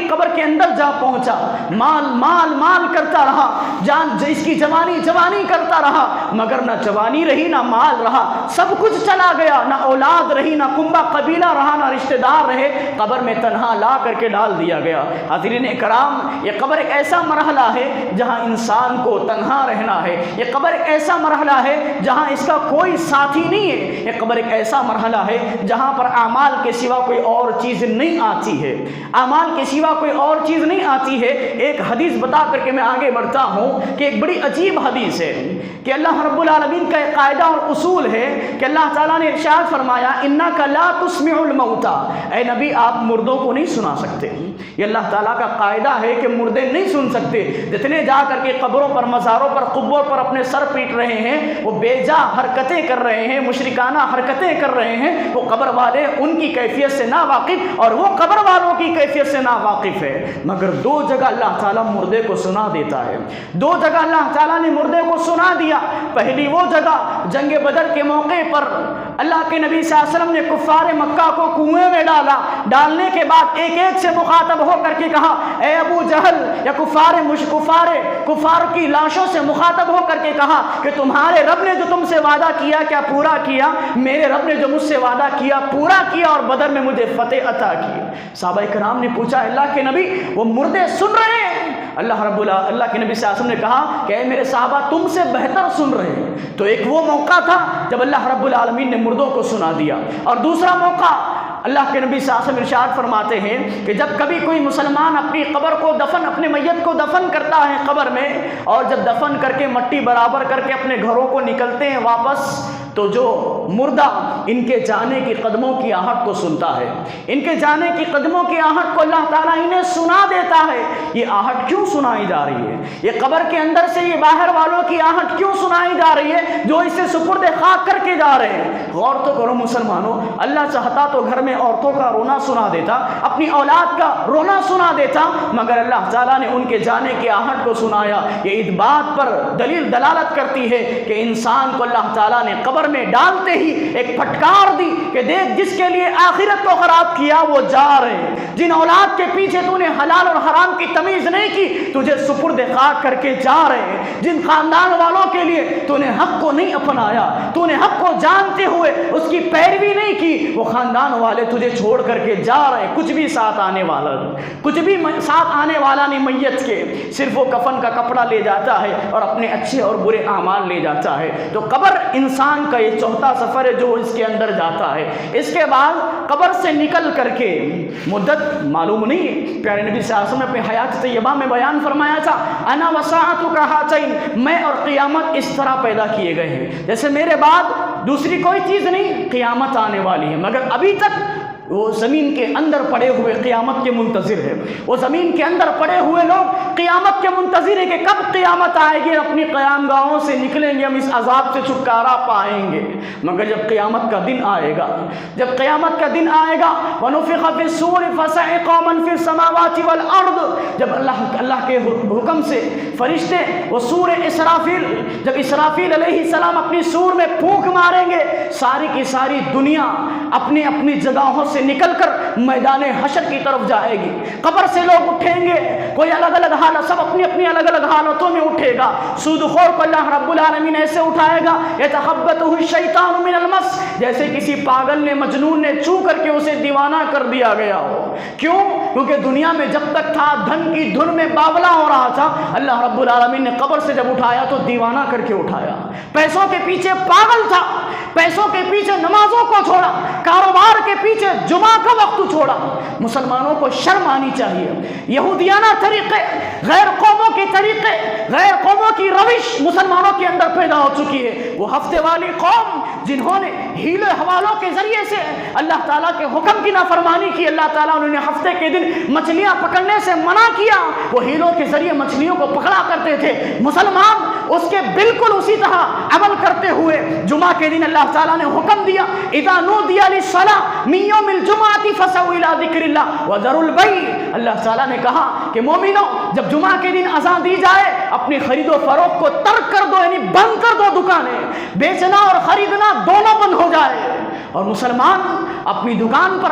قبر کے اندر جا پہنچا، مال مال مال کرتا رہا، اس کی جوانی جوانی کرتا رہا، مگر نہ جوانی رہی نہ مال رہا، سب کچھ چلا گیا، نہ اولاد رہی، نہ کنبہ قبیلہ رہا، نہ رشتہ دار رہے، قبر میں تنہا لا کر کے ڈال دیا گیا۔ حاضرین کرام، یہ قبر ایک ایسا مرحلہ ہے جہاں انسان کو تنہا رہنا ہے، یہ قبر ایک ایسا مرحلہ ہے جہاں اس کا کوئی ساتھی نہیں ہے، یہ قبر ایک ایسا مرحلہ ہے جہاں پر اعمال کے سوا کوئی اور چیز نہیں آتی ہے، اعمال کے سوا کوئی اور چیز نہیں آتی ہے۔ ایک حدیث بتا کر کے میں آگے بڑھتا ہوں کہ ایک بڑی عجیب حدیث ہے کہ اللہ رب العالمین کا ایک قاعدہ اور اصول ہے کہ اللہ تعالیٰ نے ارشاد فرمایا اِنَّكَ لَا تُسْمِعُ الْمَوْتَى، اے نبی آپ مردوں کو نہیں سنا سکتے۔ یہ اللہ تعالیٰ کا قاعدہ ہے کہ مردے نہیں سن سکتے، جتنے جا کر کے قبروں پر، مزاروں پر، قبور پر اپنے سر پیٹ رہے ہیں، وہ بے جا حرکتیں کر رہے ہیں، مشرکانہ حرکتیں کر رہے ہیں، وہ قبر والے ان کی کیفیت سے نا واقف اور وہ قبر والوں کی کیفیت سے نا واقف ہے۔ مگر دو جگہ اللہ تعالیٰ مردے کو سنا دیتا ہے، دو جگہ اللہ تعالیٰ نے مردے کو سنا دیا۔ پہلی وہ جگہ جنگ بدر کے موقع پر اللہ کے نبی صلی اللہ علیہ وسلم نے کفار مکہ کو کنویں میں ڈالا، ڈالنے کے بعد ایک ایک سے مخاطب ہو کر کے کہا اے ابو جہل، یا کفار کی لاشوں سے مخاطب ہو کر کے کہا کہ تمہارے رب نے جو تم سے وعدہ کیا کیا پورا کیا؟ میرے رب نے جو مجھ سے وعدہ کیا پورا کیا اور بدر میں مجھے فتح عطا کی۔ صحابہ کرام نے پوچھا اللہ کے نبی وہ مردے سن رہے ہیں؟ اللہ کے نبی صلی اللہ علیہ وسلم نے کہا کہ اے میرے صحابہ تم سے بہتر سن رہے ہیں۔ تو ایک وہ موقع تھا جب اللہ رب العالمین نے مردوں کو سنا دیا، اور دوسرا موقع اللہ کے نبی صلی اللہ علیہ وسلم ارشاد فرماتے ہیں کہ جب کبھی کوئی مسلمان اپنی قبر کو اپنے میت کو دفن کرتا ہے قبر میں، اور جب دفن کر کے مٹی برابر کر کے اپنے گھروں کو نکلتے ہیں واپس، تو جو مردہ ان کے جانے کی قدموں کی آہٹ کو سنتا ہے، ان کے جانے کی قدموں کی آہٹ کو اللہ تعالیٰ انہیں سنا دیتا ہے۔ یہ آہٹ کیوں سنائی جا رہی ہے؟ یہ قبر کے اندر سے یہ باہر والوں کی آہٹ کیوں سنائی جا رہی ہے جو اسے سپرد خاک کر کے جا رہے ہیں؟ غور تو کرو مسلمانوں، اللہ چاہتا تو گھر میں عورتوں کا رونا سنا دیتا، اپنی اولاد کا رونا سنا دیتا، مگر اللہ تعالیٰ نے ان کے جانے کی آہٹ کو سنایا۔ یہ اس بات پر دلالت کرتی ہے کہ انسان کو اللہ تعالیٰ نے قبر میں ڈالتے ہی ایک پھٹکار دی کہ دیکھ جس کے لیے آخرت کو خراب کیا وہ جا رہے ہیں، جن اولاد کے پیچھے تو نے حلال اور حرام کی تمیز نہیں کی تجھے سپرد خاک کر کے جا رہے ہیں، جن خاندان والوں کے لیے تو نے حق کو نہیں اپنایا، تو نے حق کو جانتے ہوئے اس کی پیروی نہیں کی، وہ خاندان والے تجھے چھوڑ کر کے جا رہے ہیں۔ کچھ بھی ساتھ آنے والا نہیں میت کے، صرف وہ کفن کا کپڑا لے جاتا ہے اور اپنے اچھے اور برے اعمال لے جاتا ہے۔ تو قبر انسان کا یہ چوتھا سفر ہے جو اس کے اندر جاتا ہے۔ اس کے بعد قبر سے نکل کر کے مدت معلوم نہیں ہے، پیارے نبی صلی اللہ علیہ وسلم نے اپنی حیات طیبہ میں بیان فرمایا تھا انا وساعتک ہاتین، میں اور قیامت اس طرح پیدا کیے گئے ہیں جیسے میرے بعد دوسری کوئی چیز نہیں، قیامت آنے والی ہے، مگر ابھی تک وہ زمین کے اندر پڑے ہوئے قیامت کے منتظر ہے، وہ زمین کے اندر پڑے ہوئے لوگ قیامت کے منتظر ہیں کہ کب قیامت آئے گی، اپنی قیام گاہوں سے نکلیں گے، ہم اس عذاب سے چھٹکارا پائیں گے۔ مگر جب قیامت کا دن آئے گا، جب قیامت کا دن آئے گا وَنُفِخَ فِي الصُّورِ فَصَعِقَ مَن فِي السَّمَاوَاتِ وَالْأَرْضِ، جب اللہ کے حکم سے فرشتے وہ سور اسرافیل، جب اسرافیل علیہ السلام اپنی سور میں پھونک ماریں گے، ساری کی ساری دنیا اپنی اپنی جگہوں سے نکل کر میدان حشر کی طرف جائے گی۔ قبر سے لوگ اٹھیں گے، کوئی الگ الگ حالت، سب اپنی اپنی الگ الگ حالتوں میں اٹھے گا۔ سود خور کو اللہ رب العالمین ایسے اٹھائے گا يَتَخَبَّطُهُ الشَّيْطَانُ مِنَ الْمَسِّ، جیسے کسی پاگل نے، مجنون نے چھو کر کے اسے دیوانہ کر دیا گیا ہو۔ کیوں؟ کیونکہ دنیا میں جب تک تھا دھن کی دھن میں باولا ہو رہا تھا، اللہ رب العالمین نے قبر سے جب اٹھایا تو دیوانہ کر کے اٹھایا۔ پیسوں کے پیچھے پاگل تھا، پیسوں کے پیچھے نمازوں کو چھوڑا، کاروبار کے پیچھے جمعہ کا وقت چھوڑا۔ مسلمانوں کو شرم آنی چاہیے۔ یہودیانہ طریقے، غیر قوموں کے طریقے، غیر قوموں کی روش مسلمانوں کے اندر پیدا ہو چکی ہے۔ وہ ہفتے والی قوم جنہوں نے ہیلے حوالوں کے ذریعے سے اللہ تعالیٰ کے حکم کی نافرمانی کی، اللہ تعالیٰ انہوں نے ہفتے کے دن مچھلیاں پکڑنے سے منع کیا، وہ ہیلوں کے ذریعے مچھلیوں کو پکڑا کرتے تھے۔ مسلمان اس کے بالکل اسی طرح عمل کرتے ہوئے جمعہ کے دن اللہ تعالیٰ نے حکم دیا اذا نودی للصلاۃ من یوم الجمعۃ فسعوا الی ذکر اللہ وذروا البیع، اللہ تعالیٰ نے کہا کہ مومنوں جب جمعہ کے دن اذان دی جائے اپنی خرید و فروخت کو ترک کر دو، یعنی بند کر دو، دکانیں بیچنا اور خریدنا دونوں بند ہو جائے، اور مسلمان اپنی دکان پر